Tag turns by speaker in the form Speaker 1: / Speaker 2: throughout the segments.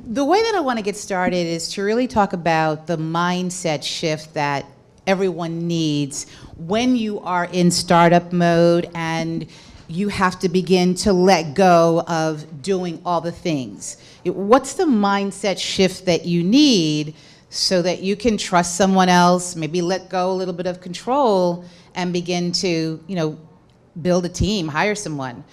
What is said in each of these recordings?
Speaker 1: the way that I want to get started is to really talk about the mindset shift that everyone needs when you are in startup mode and you have to begin to let go of doing all the things. What's the mindset shift that you need so that you can trust someone else, maybe let go a little bit of control and begin to, build a team, hire someone?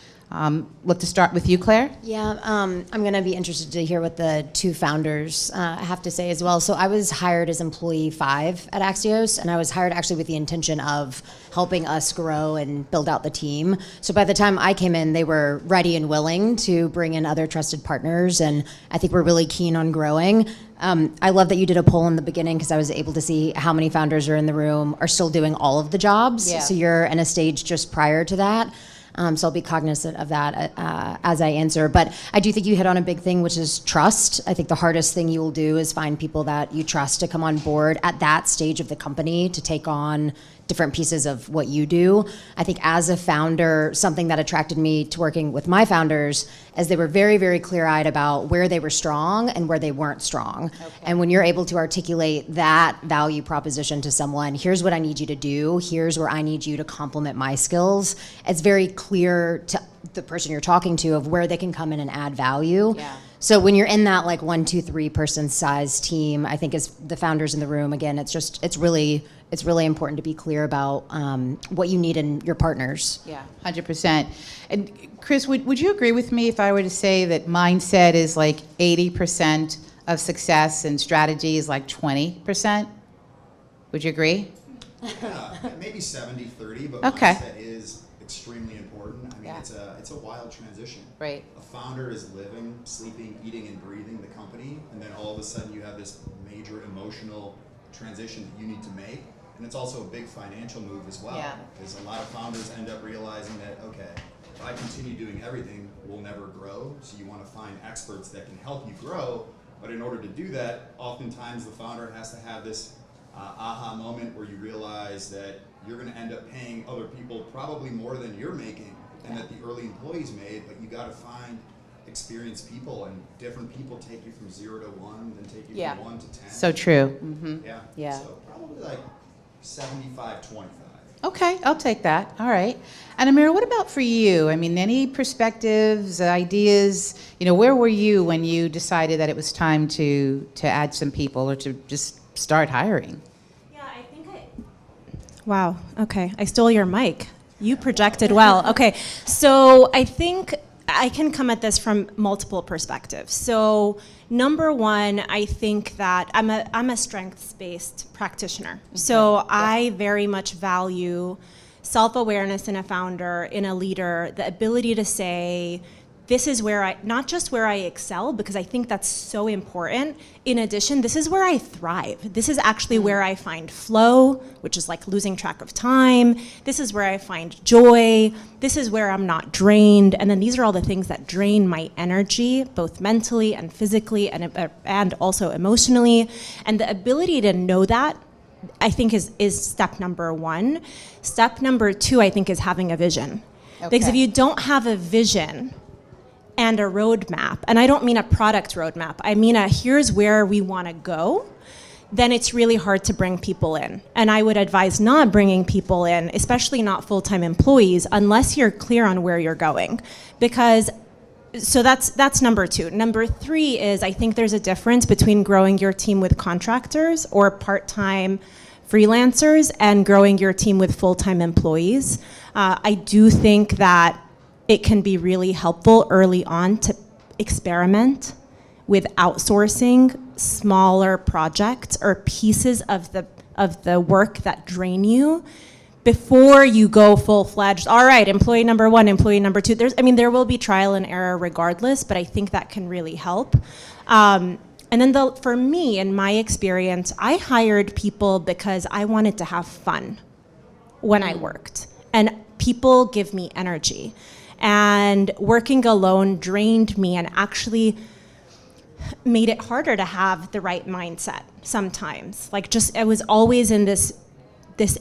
Speaker 1: Look to start with you, Claire.
Speaker 2: Yeah, I'm going to be interested to hear what the two founders have to say as well. So I was hired as employee 5 at Axios, and I was hired actually with the intention of helping us grow and build out the team. So by the time I came in, they were ready and willing to bring in other trusted partners, and I think we're really keen on growing. I love that you did a poll in the beginning because I was able to see how many founders are in the room are still doing all of the jobs.
Speaker 1: Yeah.
Speaker 2: So you're in a stage just prior to that. So I'll be cognizant of that as I answer. But I do think you hit on a big thing, which is trust. I think the hardest thing you will do is find people that you trust to come on board at that stage of the company to take on different pieces of what you do. I think as a founder, something that attracted me to working with my founders is they were very, very clear-eyed about where they were strong and where they weren't strong. Okay. And when you're able to articulate that value proposition to someone, here's what I need you to do, here's where I need you to complement my skills, it's very clear to the person you're talking to of where they can come in and add value.
Speaker 1: Yeah.
Speaker 2: So when you're in that 1, 2, 3 person size team, I think as the founders in the room, again, it's really important to be clear about what you need in your partners.
Speaker 1: Yeah, 100%. And Chris, would you agree with me if I were to say that mindset is 80% of success and strategy is 20%? Would you agree?
Speaker 3: Maybe 70-30, but
Speaker 1: okay.
Speaker 3: Mindset is extremely important. I mean,
Speaker 1: yeah.
Speaker 3: it's a wild transition.
Speaker 1: Right.
Speaker 3: A founder is living, sleeping, eating, and breathing the company, and then all of a sudden you have this major emotional transition that you need to make. And it's also a big financial move as well.
Speaker 1: Yeah.
Speaker 3: Because a lot of founders end up realizing that, okay, if I continue doing everything, we'll never grow. So you want to find experts that can help you grow. But in order to do that, oftentimes the founder has to have this aha moment where you realize that you're going to end up paying other people probably more than you're making and that the early employees made, but you got to find experienced people, and different people take you from 0 to 1, then take you from 1 to 10.
Speaker 1: So true. Mm-hmm.
Speaker 3: Yeah. So probably 75-25.
Speaker 1: Okay, I'll take that. All right. And Amira, what about for you? I mean, any perspectives, ideas? Where were you when you decided that it was time to add some people or to just start hiring?
Speaker 4: Yeah, I think Wow, okay. I stole your mic. You projected well. Okay, so I think I can come at this from multiple perspectives. So number one, I think that I'm a strengths-based practitioner. Okay. So I very much value self-awareness in a founder, in a leader, the ability to say, this is where not just where I excel, because I think that's so important. In addition, this is where I thrive. This is actually where I find flow, which is like losing track of time. This is where I find joy. This is where I'm not drained. And then these are all the things that drain my energy, both mentally and physically and also emotionally. And the ability to know that, I think, is step number one. Step number two, I think, is having a vision. Okay. Because if you don't have a vision and a roadmap, and I don't mean a product roadmap, I mean here's where we want to go, then it's really hard to bring people in. And I would advise not bringing people in, especially not full-time employees, unless you're clear on where you're going. So that's number two. Number three is, I think there's a difference between growing your team with contractors or part-time freelancers and growing your team with full-time employees. I do think that it can be really helpful early on to experiment with outsourcing smaller projects or pieces of the work that drain you before you go full-fledged. All right, employee number one, employee number two. There will be trial and error regardless, but I think that can really help. And then for me, in my experience, I hired people because I wanted to have fun when I worked. And people give me energy. And working alone drained me and actually made it harder to have the right mindset sometimes. I was always in this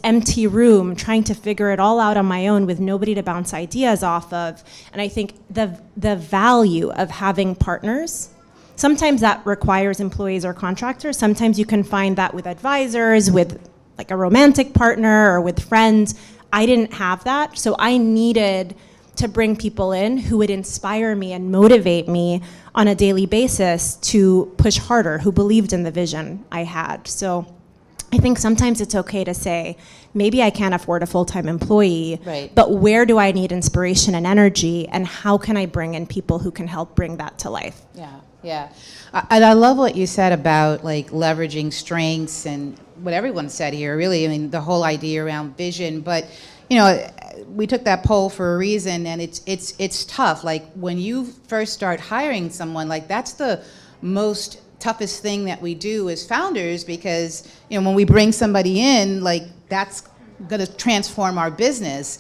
Speaker 4: empty room trying to figure it all out on my own with nobody to bounce ideas off of. And I think the value of having partners sometimes that requires employees or contractors. Sometimes you can find that with advisors, with like a romantic partner, or with friends. I didn't have that, so I needed to bring people in who would inspire me and motivate me on a daily basis to push harder, who believed in the vision I had. So I think sometimes it's okay to say, maybe I can't afford a full-time employee,
Speaker 1: Right.
Speaker 4: but where do I need inspiration and energy, and how can I bring in people who can help bring that to life?
Speaker 1: Yeah. And I love what you said about like leveraging strengths and what everyone said here, really. I mean, the whole idea around vision, but you know, we took that poll for a reason, and it's tough. Like when you first start hiring someone, like that's the most toughest thing that we do as founders, because you know, when we bring somebody in, like that's going to transform our business.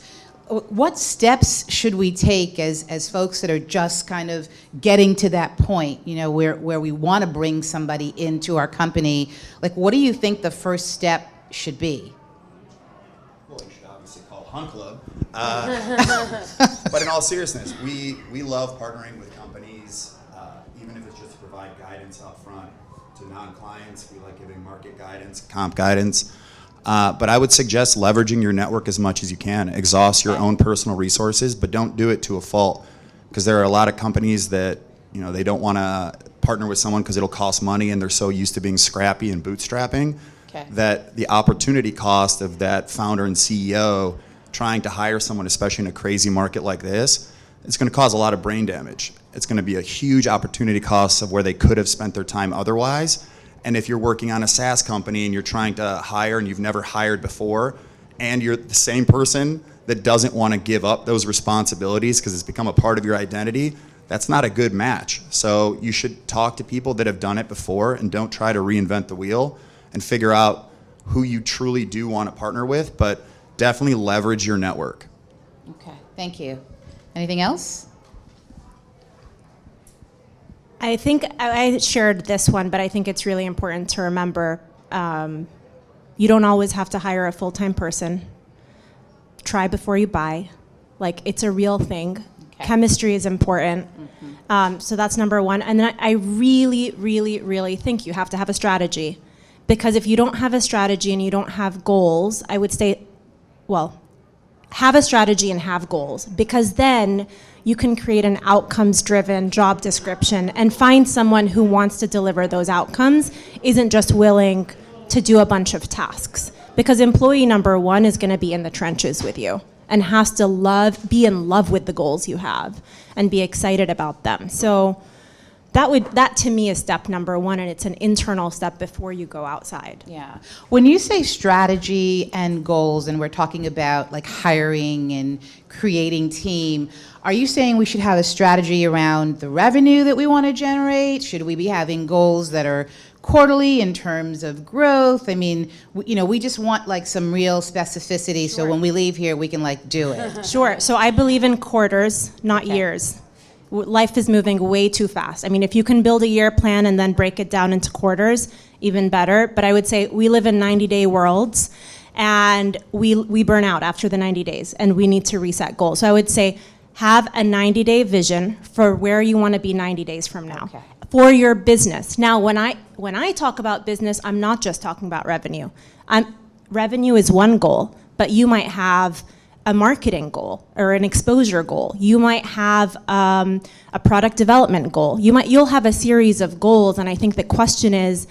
Speaker 1: What steps should we take as folks that are just kind of getting to that point, you know, where we want to bring somebody into our company? Like, what do you think the first step should be?
Speaker 3: Well, you should obviously call Hunt Club. But in all seriousness, we love partnering with companies, even if it's just to provide guidance up front to non-clients. We like giving market guidance, comp guidance. But I would suggest leveraging your network as much as you can. Exhaust your own personal resources, but don't do it to a fault. Because there are a lot of companies that, you know, they don't want to partner with someone because it'll cost money, and they're so used to being scrappy and bootstrapping that the opportunity cost of that founder and CEO trying to hire someone, especially in a crazy market like this, it's going to cause a lot of brain damage. It's going to be a huge opportunity cost of where they could have spent their time otherwise. And if you're working on a SaaS company and you're trying to hire and you've never hired before, and you're the same person that doesn't want to give up those responsibilities because it's become a part of your identity, that's not a good match. So you should talk to people that have done it before, and don't try to reinvent the wheel, and figure out who you truly do want to partner with, but definitely leverage your network.
Speaker 1: Okay, thank you. Anything else?
Speaker 4: I think I shared this one, but I think it's really important to remember you don't always have to hire a full-time person. Try before you buy. Like, it's a real thing. Okay. Chemistry is important. Mm-hmm. So that's number one. And then I really, really, really think you have to have a strategy. Because if you don't have a strategy and you don't have goals, I would say, well, have a strategy and have goals. Because then you can create an outcomes-driven job description and find someone who wants to deliver those outcomes, isn't just willing to do a bunch of tasks. Because employee number one is going to be in the trenches with you and has to be in love with the goals you have and be excited about them. So that to me is step number one, and it's an internal step before you go outside.
Speaker 1: Yeah. When you say strategy and goals, and we're talking about like hiring and creating team, are you saying we should have a strategy around the revenue that we want to generate? Should we be having goals that are quarterly in terms of growth? I mean, we just want like some real specificity, so when we leave here, we can like do it.
Speaker 4: Sure. So I believe in quarters, not years. Life is moving way too fast. I mean, if you can build a year plan and then break it down into quarters, even better. But I would say we live in 90-day worlds, and we burn out after the 90 days, and we need to reset goals. So I would say have a 90-day vision for where you want to be 90 days from now for your business. Now, when I talk about business, I'm not just talking about revenue. Revenue is one goal, but you might have a marketing goal or an exposure goal. You might have a product development goal. You'll have a series of goals, and I think the question is,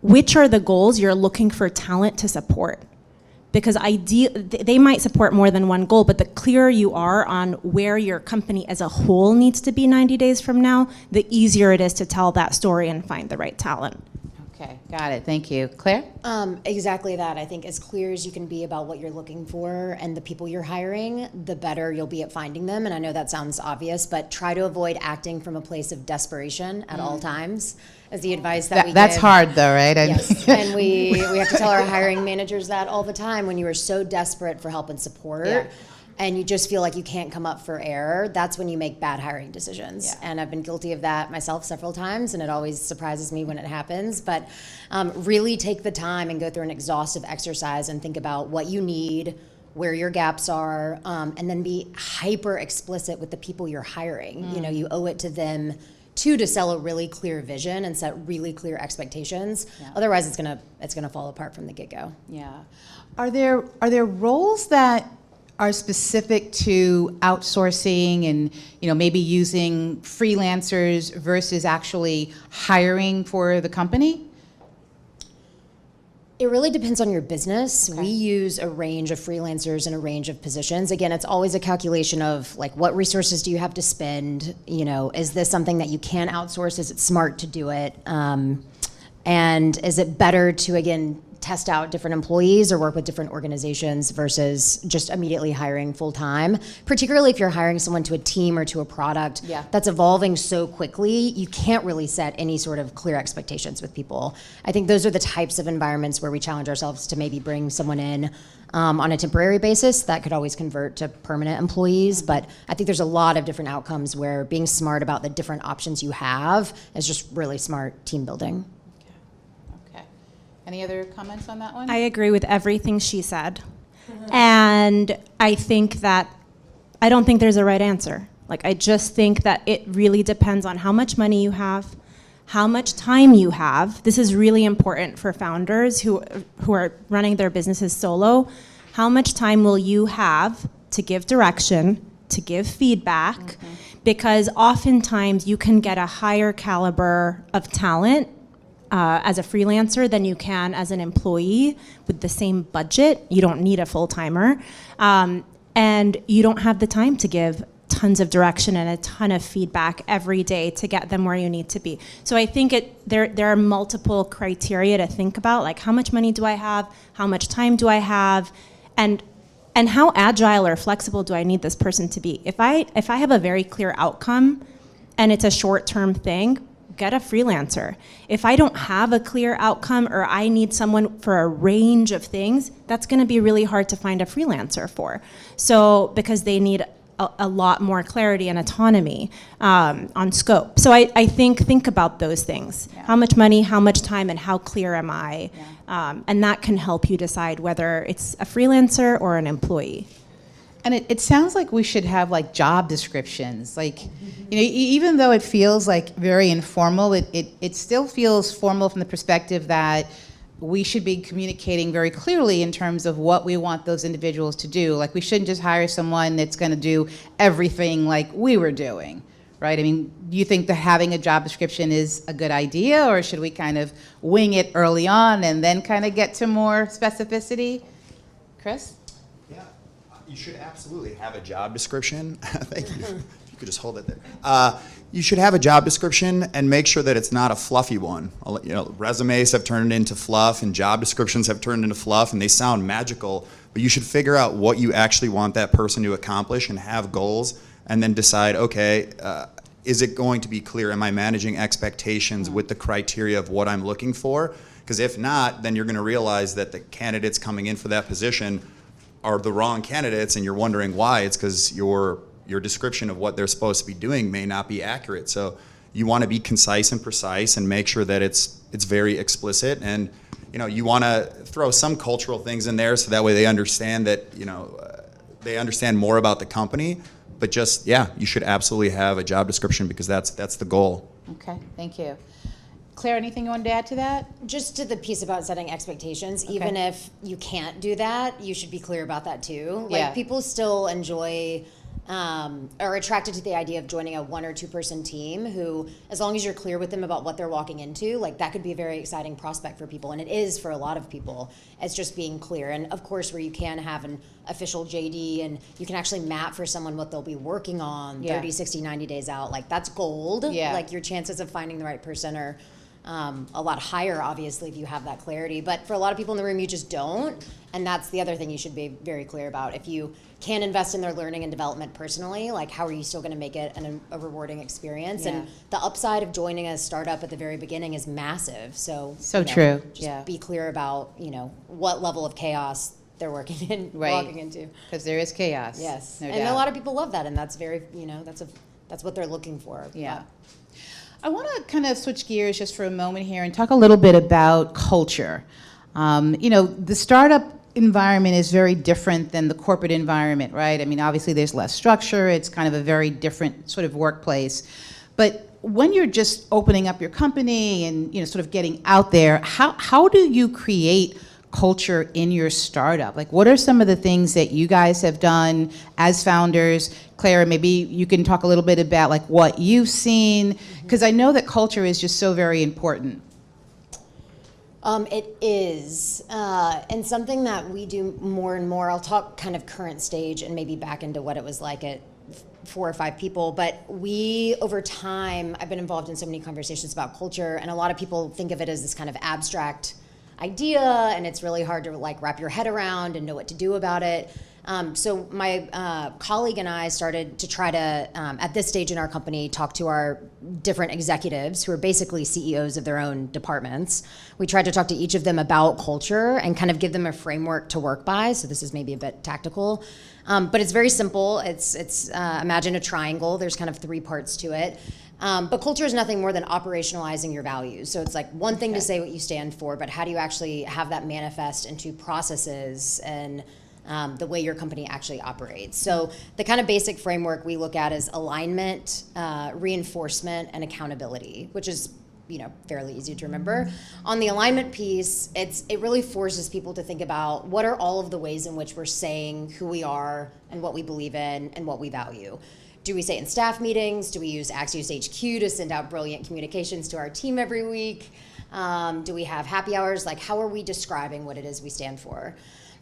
Speaker 4: which are the goals you're looking for talent to support? Because they might support more than one goal, but the clearer you are on where your company as a whole needs to be 90 days from now, the easier it is to tell that story and find the right talent.
Speaker 1: Okay, got it. Thank you. Claire?
Speaker 2: Exactly that. I think as clear as you can be about what you're looking for and the people you're hiring, the better you'll be at finding them. And I know that sounds obvious, but try to avoid acting from a place of desperation at all times, is the advice that we give.
Speaker 1: That's hard though, right?
Speaker 2: Yes, and we have to tell our hiring managers that all the time. When you are so desperate for help and support, and you just feel like you can't come up for air, that's when you make bad hiring decisions. Yeah. And I've been guilty of that myself several times, and it always surprises me when it happens. But really take the time and go through an exhaustive exercise and think about what you need, where your gaps are, and then be hyper explicit with the people you're hiring. You know, you owe it to them Two, to sell a really clear vision and set really clear expectations.
Speaker 1: Yeah.
Speaker 2: Otherwise, it's gonna fall apart from the get-go.
Speaker 1: Yeah. Are there roles that are specific to outsourcing and, maybe using freelancers versus actually hiring for the company?
Speaker 2: It really depends on your business.
Speaker 1: Okay.
Speaker 2: We use a range of freelancers and a range of positions. Again, it's always a calculation of like, what resources do you have to spend? Is this something that you can outsource? Is it smart to do it? And is it better to, again, test out different employees or work with different organizations versus just immediately hiring full time, particularly if you're hiring someone to a team or to a product that's evolving so quickly, you can't really set any sort of clear expectations with people. I think those are the types of environments where we challenge ourselves to maybe bring someone in on a temporary basis that could always convert to permanent employees. But I think there's a lot of different outcomes where being smart about the different options you have is just really smart team building.
Speaker 1: Any other comments on that one?
Speaker 4: I agree with everything she said. And I don't think there's a right answer. Like, I just think that it really depends on how much money you have, how much time you have. This is really important for founders who are running their businesses solo. How much time will you have to give direction, to give feedback? Because oftentimes you can get a higher caliber of talent as a freelancer than you can as an employee with the same budget. You don't need a full-timer. And you don't have the time to give tons of direction and a ton of feedback every day to get them where you need to be. So I think there are multiple criteria to think about, like how much money do I have, how much time do I have, and how agile or flexible do I need this person to be. If I have a very clear outcome and it's a short-term thing, get a freelancer. If I don't have a clear outcome or I need someone for a range of things, that's going to be really hard to find a freelancer for. So because they need a lot more clarity and autonomy on scope. So I think about those things.
Speaker 1: Yeah.
Speaker 4: How much money, how much time, and how clear am I?
Speaker 1: Yeah.
Speaker 4: And that can help you decide whether it's a freelancer or an employee.
Speaker 1: And it sounds like we should have like job descriptions. Like, even though it feels like very informal, it still feels formal from the perspective that we should be communicating very clearly in terms of what we want those individuals to do. Like, we shouldn't just hire someone that's going to do everything like we were doing, right? I mean, do you think that having a job description is a good idea, or should we kind of wing it early on and then kind of get to more specificity? Chris?
Speaker 3: You should absolutely have a job description. Thank you. You could just hold it there. You should have a job description and make sure that it's not a fluffy one. Resumes have turned into fluff and job descriptions have turned into fluff and they sound magical, but you should figure out what you actually want that person to accomplish and have goals and then decide, okay, is it going to be clear? Am I managing expectations with the criteria of what I'm looking for? Because if not, then you're going to realize that the candidates coming in for that position are the wrong candidates, and you're wondering why. It's because your description of what they're supposed to be doing may not be accurate. So you want to be concise and precise and make sure that it's very explicit, and you want to throw some cultural things in there so that way they understand that they understand more about the company. But just you should absolutely have a job description because that's the goal.
Speaker 1: Okay, thank you. Claire, anything you wanted to add to that?
Speaker 2: Just to the piece about setting expectations, even if you can't do that, you should be clear about that too. Like, people still enjoy are attracted to the idea of joining a 1 or 2 person team who, as long as you're clear with them about what they're walking into, like, that could be a very exciting prospect for people, and it is for a lot of people. It's just being clear, and of course where you can have an official JD and you can actually map for someone what they'll be working on 30, 60, 90 days out, like, that's gold. Like, your chances of finding the right person are a lot higher, obviously, if you have that clarity. But for a lot of people in the room, you just don't. And that's the other thing you should be very clear about. If you can invest in their learning and development personally, like, how are you still going to make it a rewarding experience? And the upside of joining a startup at the very beginning is massive. So
Speaker 1: true.
Speaker 2: Just be clear about, what level of chaos they're walking into.
Speaker 1: Because there is chaos.
Speaker 2: Yes.
Speaker 1: No
Speaker 2: and
Speaker 1: doubt.
Speaker 2: a lot of people love that, and that's very, that's what they're looking for.
Speaker 1: Yeah. I want to kind of switch gears just for a moment here and talk a little bit about culture. The startup environment is very different than the corporate environment, right? I mean, obviously there's less structure. It's kind of a very different sort of workplace. But when you're just opening up your company and, you know, sort of getting out there, how do you create culture in your startup? Like, what are some of the things that you guys have done as founders? Clara, maybe you can talk a little bit about like what you've seen, because I know that culture is just so very important.
Speaker 2: It is, and something that we do more and more. I'll talk kind of current stage and maybe back into what it was like at 4 or 5 people, but we, over time, I've been involved in so many conversations about culture, and a lot of people think of it as this kind of abstract idea, and it's really hard to like wrap your head around and know what to do about it. So my colleague and I started to try to, at this stage in our company, talk to our different executives who are basically CEOs of their own departments. We tried to talk to each of them about culture and kind of give them a framework to work by. So this is maybe a bit tactical, but it's very simple. It's imagine a triangle. There's kind of 3 parts to it. But culture is nothing more than operationalizing your values. So it's like one thing to say what you stand for, but how do you actually have that manifest into processes and the way your company actually operates? So the kind of basic framework we look at is alignment, reinforcement, and accountability, which is, you know, fairly easy to remember. On the alignment piece, it really forces people to think about what are all of the ways in which we're saying who we are and what we believe in and what we value. Do we say it in staff meetings? Do we use Axios HQ to send out brilliant communications to our team every week? Do we have happy hours? Like, how are we describing what it is we stand for?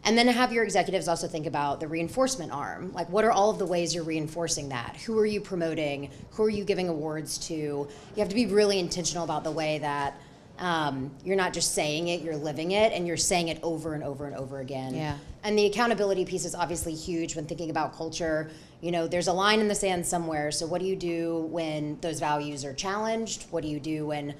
Speaker 2: And then have your executives also think about the reinforcement arm. Like, what are all of the ways you're reinforcing that? Who are you promoting? Who are you giving awards to? You have to be really intentional about the way that you're not just saying it, you're living it, and you're saying it over and over and over again.
Speaker 1: Yeah.
Speaker 2: And the accountability piece is obviously huge when thinking about culture. You know, there's a line in the sand somewhere. So what do you do when those values are challenged? What do you do when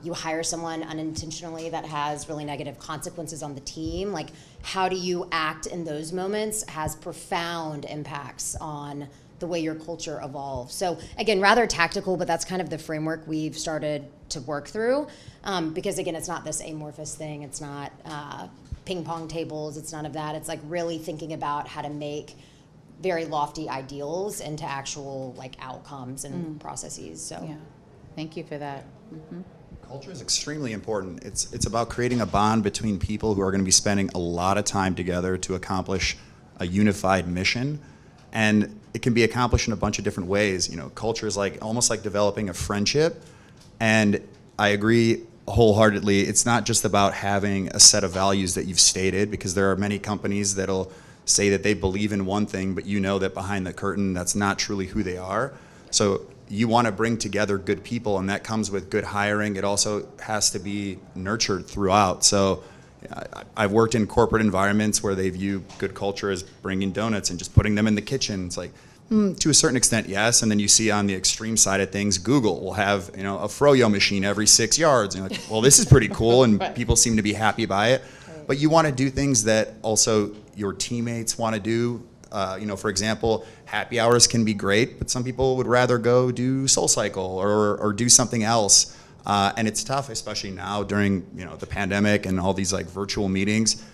Speaker 2: you hire someone unintentionally that has really negative consequences on the team? Like, how do you act in those moments has profound impacts on the way your culture evolves. So again, rather tactical, but that's kind of the framework we've started to work through. Because again, it's not this amorphous thing. It's not ping pong tables. It's none of that. It's like really thinking about how to make very lofty ideals into actual like outcomes and processes. So
Speaker 1: Yeah, thank you for that.
Speaker 3: Culture is extremely important. It's about creating a bond between people who are going to be spending a lot of time together to accomplish a unified mission. And it can be accomplished in a bunch of different ways. You know, culture is like almost like developing a friendship. And I agree wholeheartedly. It's not just about having a set of values that you've stated, because there are many companies that'll say that they believe in one thing, but you know that behind the curtain, that's not truly who they are. So you want to bring together good people, and that comes with good hiring. It also has to be nurtured throughout. So I've worked in corporate environments where they view good culture as bringing donuts and just putting them in the kitchen. It's like, to a certain extent, yes. And then you see on the extreme side of things, Google will have, you know, a froyo machine every 6 yards. And you're like, well, this is pretty cool, and people seem to be happy by it. But you want to do things that also your teammates want to do. You know, for example, happy hours can be great, but some people would rather go do SoulCycle or do something else. And it's tough, especially now during, you know, the pandemic and all these like virtual meetings.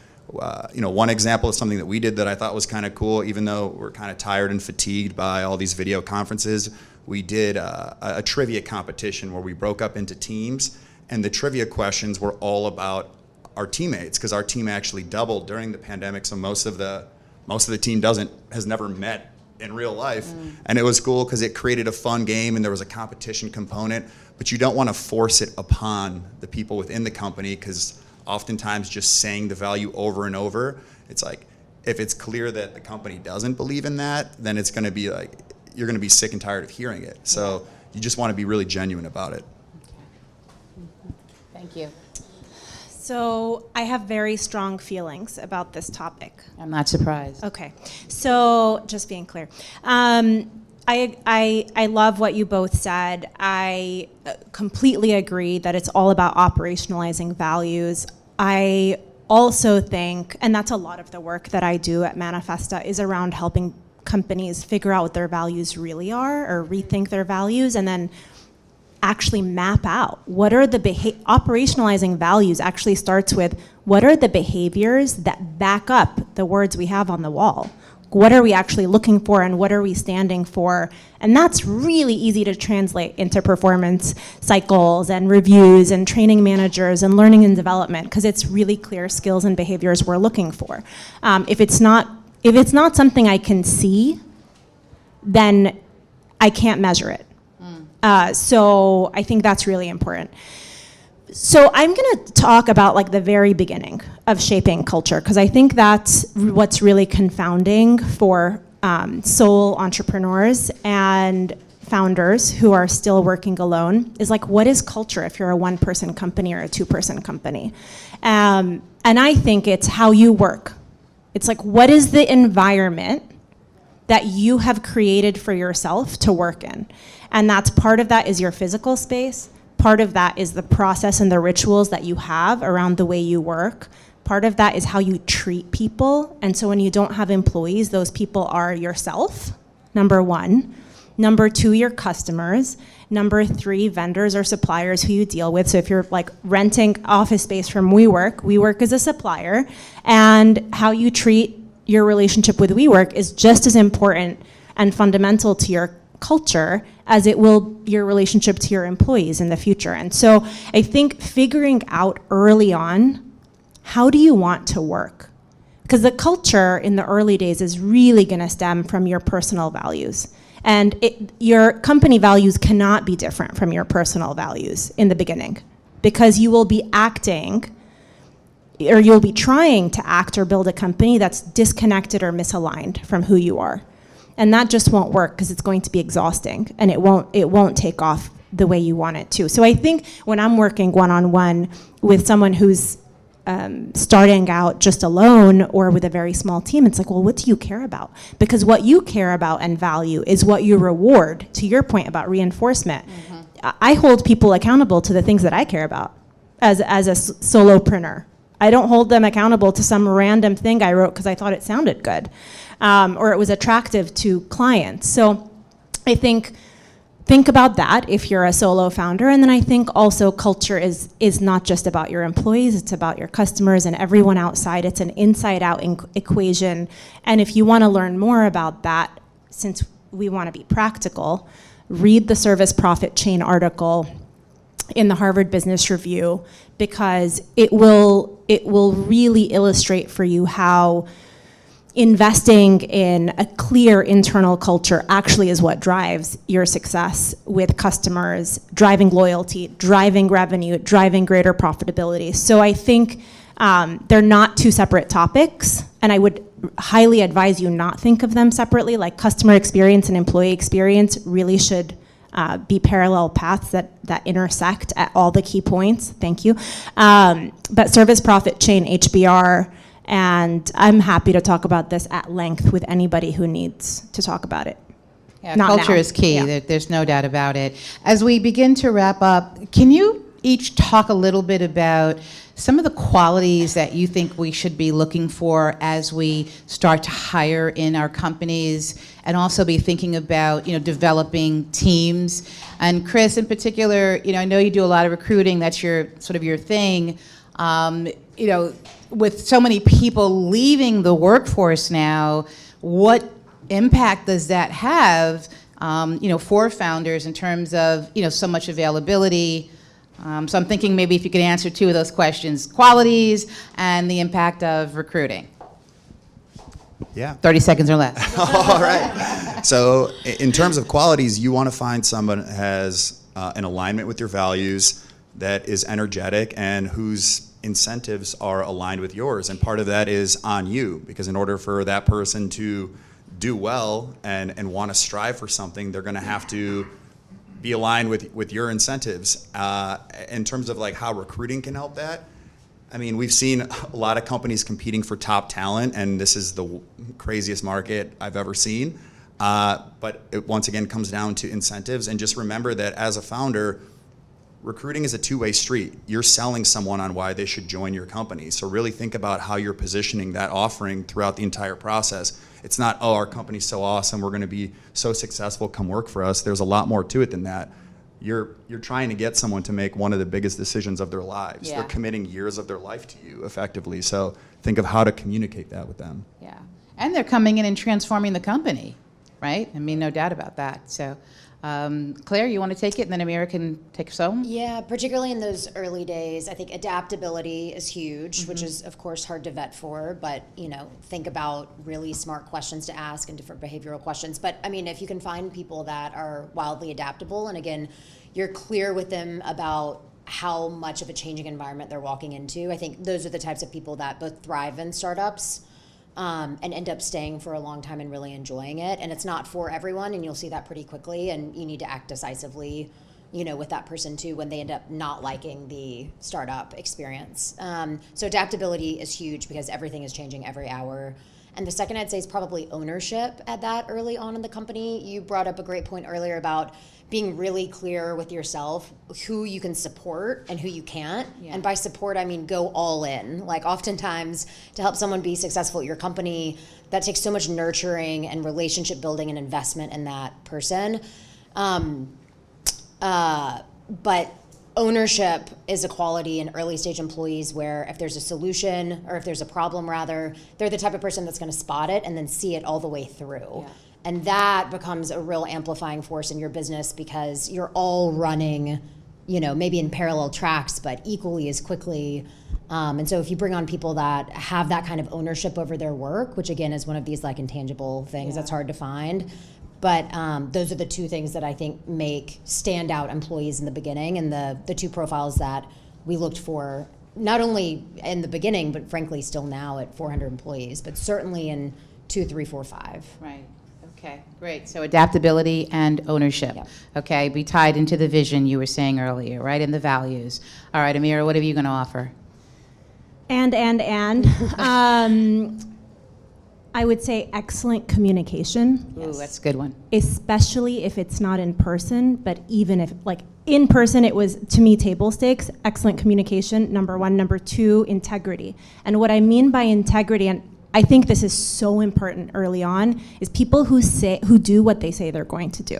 Speaker 3: You know, one example of something that we did that I thought was kind of cool, even though we're kind of tired and fatigued by all these video conferences, we did a trivia competition where we broke up into teams, and the trivia questions were all about our teammates, because our team actually doubled during the pandemic. So most of the team has never met in real life. And it was cool because it created a fun game and there was a competition component, but you don't want to force it upon the people within the company, because oftentimes just saying the value over and over, it's like, if it's clear that the company doesn't believe in that, then it's going to be like, you're going to be sick and tired of hearing it. So you just want to be really genuine about it.
Speaker 1: Thank you.
Speaker 4: So I have very strong feelings about this topic.
Speaker 1: I'm not surprised.
Speaker 4: Okay, so just being clear. I love what you both said. I completely agree that it's all about operationalizing values. I also think, and that's a lot of the work that I do at Manifesta, is around helping companies figure out what their values really are, or rethink their values, and then actually map out what are the operationalizing values actually starts with what are the behaviors that back up the words we have on the wall. What are we actually looking for and what are we standing for? And that's really easy to translate into performance cycles and reviews and training managers and learning and development, because it's really clear skills and behaviors we're looking for. If it's not something I can see, then I can't measure it. So I think that's really important. So I'm going to talk about like the very beginning of shaping culture, because I think that's what's really confounding for sole entrepreneurs and founders who are still working alone, is like, what is culture if you're a one-person company or a two-person company? And I think it's how you work. It's like, what is the environment that you have created for yourself to work in? And that's part of that is your physical space. Part of that is the process and the rituals that you have around the way you work. Part of that is how you treat people. And so when you don't have employees, those people are yourself, number one. Number two, your customers. Number three, vendors or suppliers who you deal with. So if you're like renting office space from WeWork is a supplier. And how you treat your relationship with WeWork is just as important and fundamental to your culture as it will your relationship to your employees in the future. And so I think figuring out early on, how do you want to work? Because the culture in the early days is really going to stem from your personal values. And your company values cannot be different from your personal values in the beginning, because you will be acting, or you'll be trying to act or build a company that's disconnected or misaligned from who you are. And that just won't work, because it's going to be exhausting and it won't take off the way you want it to. So I think when I'm working one-on-one with someone who's starting out just alone or with a very small team, it's like, well, what do you care about? Because what you care about and value is what you reward, to your point about reinforcement. Mm-hmm. I hold people accountable to the things that I care about as a solopreneur. I don't hold them accountable to some random thing I wrote because I thought it sounded good. Or it was attractive to clients. So I think about that if you're a solo founder. And then I think also culture is not just about your employees, it's about your customers and everyone outside. It's an inside-out equation. And if you want to learn more about that, since we want to be practical, read the Service Profit Chain article in the Harvard Business Review, because it will really illustrate for you how investing in a clear internal culture actually is what drives your success with customers, driving loyalty, driving revenue, driving greater profitability. So I think they're not two separate topics, and I would highly advise you not think of them separately. Like customer experience and employee experience really should be parallel paths that intersect at all the key points. Thank you. But Service Profit Chain, HBR, and I'm happy to talk about this at length with anybody who needs to talk about it.
Speaker 1: Yeah,
Speaker 4: Not
Speaker 1: culture
Speaker 4: now.
Speaker 1: is key.
Speaker 4: Yeah.
Speaker 1: There's no doubt about it. As we begin to wrap up, can you each talk a little bit about some of the qualities that you think we should be looking for as we start to hire in our companies, and also be thinking about, developing teams? And Chris, in particular, I know you do a lot of recruiting. That's your thing. With so many people leaving the workforce now, what impact does that have, for founders in terms of, so much availability? So I'm thinking maybe if you could answer two of those questions: qualities and the impact of recruiting.
Speaker 3: Yeah.
Speaker 1: 30 seconds or less.
Speaker 3: All right. So in terms of qualities, you want to find someone that has an alignment with your values, that is energetic, and whose incentives are aligned with yours. And part of that is on you, because in order for that person to do well and want to strive for something, they're going to have to be aligned with your incentives. In terms of like how recruiting can help that, I mean, we've seen a lot of companies competing for top talent, and this is the craziest market I've ever seen. But it once again comes down to incentives. And just remember that as a founder, recruiting is a two-way street. You're selling someone on why they should join your company. So really think about how you're positioning that offering throughout the entire process. It's not, oh, our company's so awesome, we're going to be so successful, come work for us. There's a lot more to it than that. You're trying to get someone to make one of the biggest decisions of their lives.
Speaker 1: Yeah.
Speaker 3: They're committing years of their life to you, effectively. So think of how to communicate that with them.
Speaker 1: Yeah. And they're coming in and transforming the company, right? I mean, no doubt about that. So, Claire, you want to take it, and then Amira can take us home?
Speaker 2: Yeah, particularly in those early days, I think adaptability is huge, which is of course hard to vet for, but think about really smart questions to ask and different behavioral questions. But I mean, if you can find people that are wildly adaptable, and again, you're clear with them about how much of a changing environment they're walking into, I think those are the types of people that both thrive in startups and end up staying for a long time and really enjoying it. And it's not for everyone, and you'll see that pretty quickly, and you need to act decisively, with that person too when they end up not liking the startup experience. So adaptability is huge because everything is changing every hour. And the second I'd say is probably ownership at that early on in the company. You brought up a great point earlier about being really clear with yourself who you can support and who you can't. Yeah. And by support, I mean go all in. Like oftentimes to help someone be successful at your company, that takes so much nurturing and relationship building and investment in that person. But ownership is a quality in early stage employees where if there's a solution or if there's a problem rather, they're the type of person that's gonna spot it and then see it all the way through. Yeah. And that becomes a real amplifying force in your business because you're all running, maybe in parallel tracks, but equally as quickly. And so if you bring on people that have that kind of ownership over their work, which again is one of these like intangible things that's hard to find, but those are the two things that I think make standout employees in the beginning, and the two profiles that we looked for, not only in the beginning, but frankly still now at 400 employees, but certainly in 2, 3, 4, 5.
Speaker 1: Right. Okay, great. So adaptability and ownership. Yep. Okay, be tied into the vision you were saying earlier, right, and the values. All right, Amira, what are you going to offer?
Speaker 4: I would say excellent communication.
Speaker 1: Ooh, that's a good one.
Speaker 4: Especially if it's not in person, but even if, like, in person, it was, to me, table stakes. Excellent communication, number one. Number two, integrity. And what I mean by integrity, and I think this is so important early on, is people who do what they say they're going to do.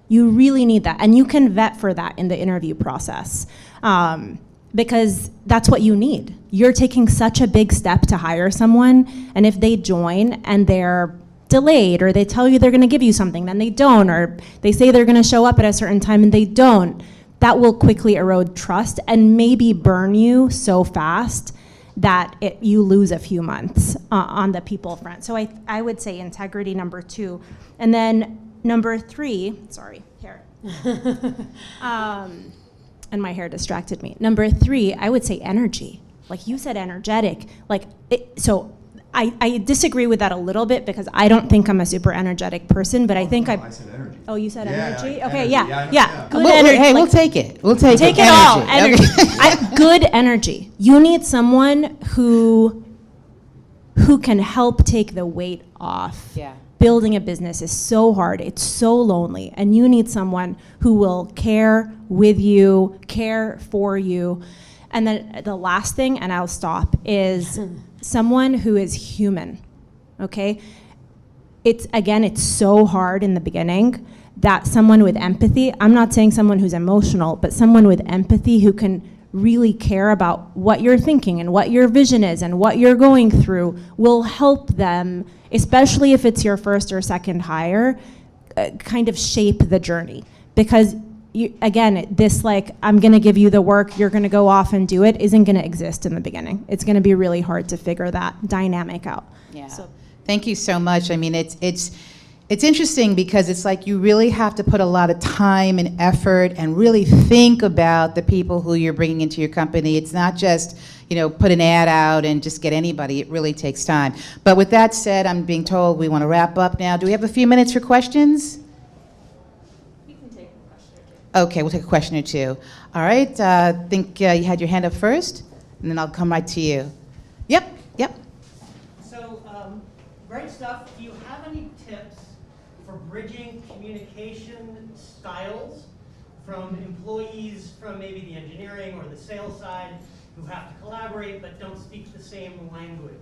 Speaker 4: You really need that, and you can vet for that in the interview process, because that's what you need. You're taking such a big step to hire someone, and if they join and they're delayed, or they tell you they're going to give you something, then they don't, or they say they're going to show up at a certain time and they don't, that will quickly erode trust and maybe burn you so fast that you lose a few months on the people front. So I would say integrity, number two. And then number three, sorry, hair. And my hair distracted me. Number three, I would say energy. Like you said, energetic. So I disagree with that a little bit because I don't think I'm a super energetic person, but I think
Speaker 3: I said energy.
Speaker 4: Oh, you said energy?
Speaker 3: Yeah,
Speaker 4: okay,
Speaker 3: energy.
Speaker 4: yeah. Good
Speaker 1: Hey,
Speaker 4: energy.
Speaker 1: we'll take it. We'll take it.
Speaker 4: Take it all. Energy. Good energy. You need someone who can help take the weight off.
Speaker 1: Yeah.
Speaker 4: Building a business is so hard. It's so lonely. And you need someone who will care with you, care for you. And then the last thing, and I'll stop, is someone who is human, okay? It's so hard in the beginning that someone with empathy, I'm not saying someone who's emotional, but someone with empathy who can really care about what you're thinking and what your vision is and what you're going through will help them, especially if it's your first or second hire, kind of shape the journey. Because this I'm going to give you the work, you're going to go off and do it, isn't going to exist in the beginning. It's going to be really hard to figure that dynamic out.
Speaker 1: Yeah. So, thank you so much. I mean, it's interesting because it's like you really have to put a lot of time and effort and really think about the people who you're bringing into your company. It's not just, put an ad out and just get anybody. It really takes time. But with that said, I'm being told we want to wrap up now. Do we have a few minutes for questions?
Speaker 4: We can take a question or two.
Speaker 1: Okay, we'll take a question or two. All right, I think you had your hand up first, and then I'll come right to you. Yep.
Speaker 5: So, great stuff. Do you have any tips for bridging communication styles from employees from maybe the engineering or the sales side who have to collaborate but don't speak the same language?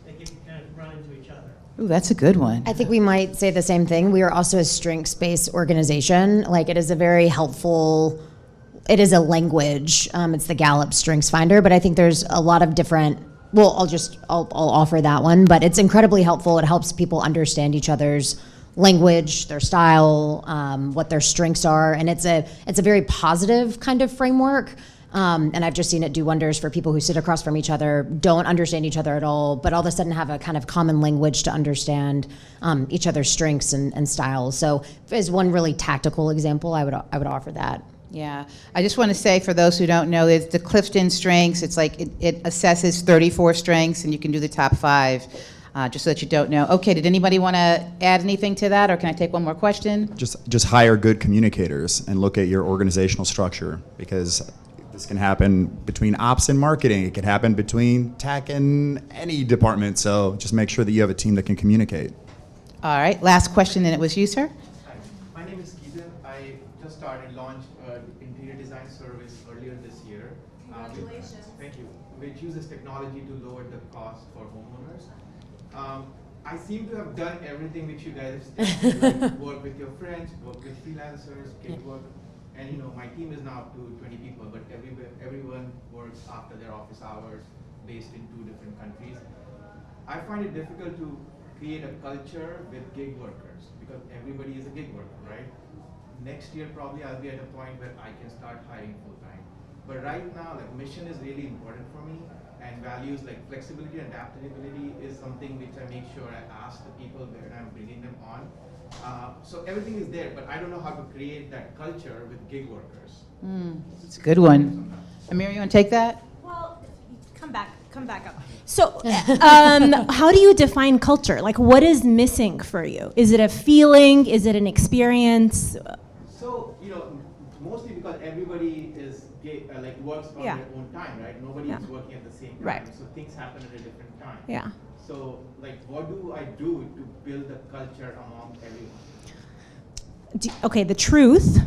Speaker 5: They can kind of run into each other.
Speaker 1: Ooh, that's a good one.
Speaker 2: I think we might say the same thing. We are also a strengths-based organization. Like, it is a very helpful, it is a language. It's the Gallup Strengths Finder, but I think there's a lot of different well, I'll offer that one, but it's incredibly helpful. It helps people understand each other's language, their style, what their strengths are, and it's a very positive kind of framework. And I've just seen it do wonders for people who sit across from each other, don't understand each other at all, but all of a sudden have a kind of common language to understand each other's strengths and styles. So as one really tactical example, I would offer that.
Speaker 1: Yeah, I just want to say for those who don't know, it's the Clifton strengths. It's like it assesses 34 strengths, and you can do the top 5. Just so that you don't know. Okay, did anybody want to add anything to that, or can I take one more question?
Speaker 3: Just hire good communicators and look at your organizational structure, because this can happen between ops and marketing. It can happen between tech and any department. So just make sure that you have a team that can communicate.
Speaker 1: All right, last question, and it was you, sir.
Speaker 6: Hi, my name is Keegan. I just launched interior design service earlier this year.
Speaker 7: Congratulations.
Speaker 6: Thank you. Which uses technology to lower the cost for homeowners. I seem to have done everything which you guys did. Like work with your friends, work with freelancers, gig work, and my team is now up to 20 people, but everyone works after their office hours, based in 2 different countries. I find it difficult to create a culture with gig workers because everybody is a gig worker, right? Next year probably I'll be at a point where I can start hiring full time. But right now, like, mission is really important for me, and values like flexibility and adaptability is something which I make sure I ask the people when I'm bringing them on. So everything is there, but I don't know how to create that culture with gig workers.
Speaker 1: It's a good one. Amir, you want to take that?
Speaker 4: Well, come back up. So, how do you define culture? Like, what is missing for you? Is it a feeling? Is it an experience?
Speaker 6: So, mostly because everybody is like works on their own time, right? Nobody is working at the same time,
Speaker 4: Right.
Speaker 6: so things happen at a different time.
Speaker 4: Yeah.
Speaker 6: So, like, what do I do to build the culture among everyone?
Speaker 4: Okay, the truth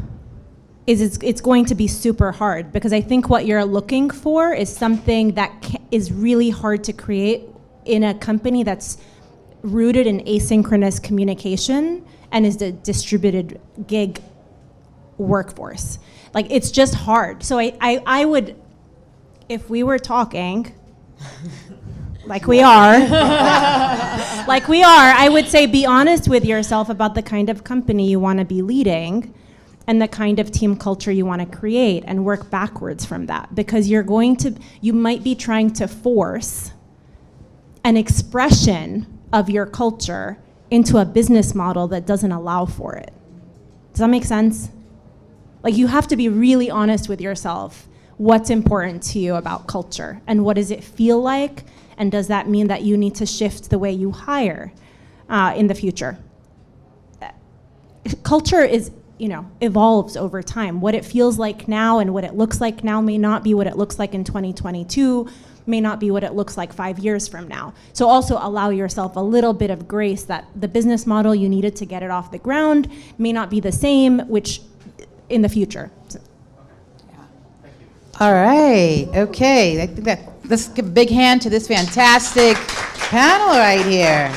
Speaker 4: is it's going to be super hard, because I think what you're looking for is something that is really hard to create in a company that's rooted in asynchronous communication and is the distributed gig workforce. Like, it's just hard. So I would, if we were talking like we are, I would say be honest with yourself about the kind of company you want to be leading and the kind of team culture you want to create, and work backwards from that, because you might be trying to force an expression of your culture into a business model that doesn't allow for it. Does that make sense? Like, you have to be really honest with yourself. What's important to you about culture, and what does it feel like? And does that mean that you need to shift the way you hire in the future? Culture evolves over time. What it feels like now and what it looks like now may not be what it looks like in 2022, may not be what it looks like 5 years from now. So also allow yourself a little bit of grace that the business model you needed to get it off the ground may not be the same, which in the future.
Speaker 1: All right, okay. I think let's give a big hand to this fantastic panel right here.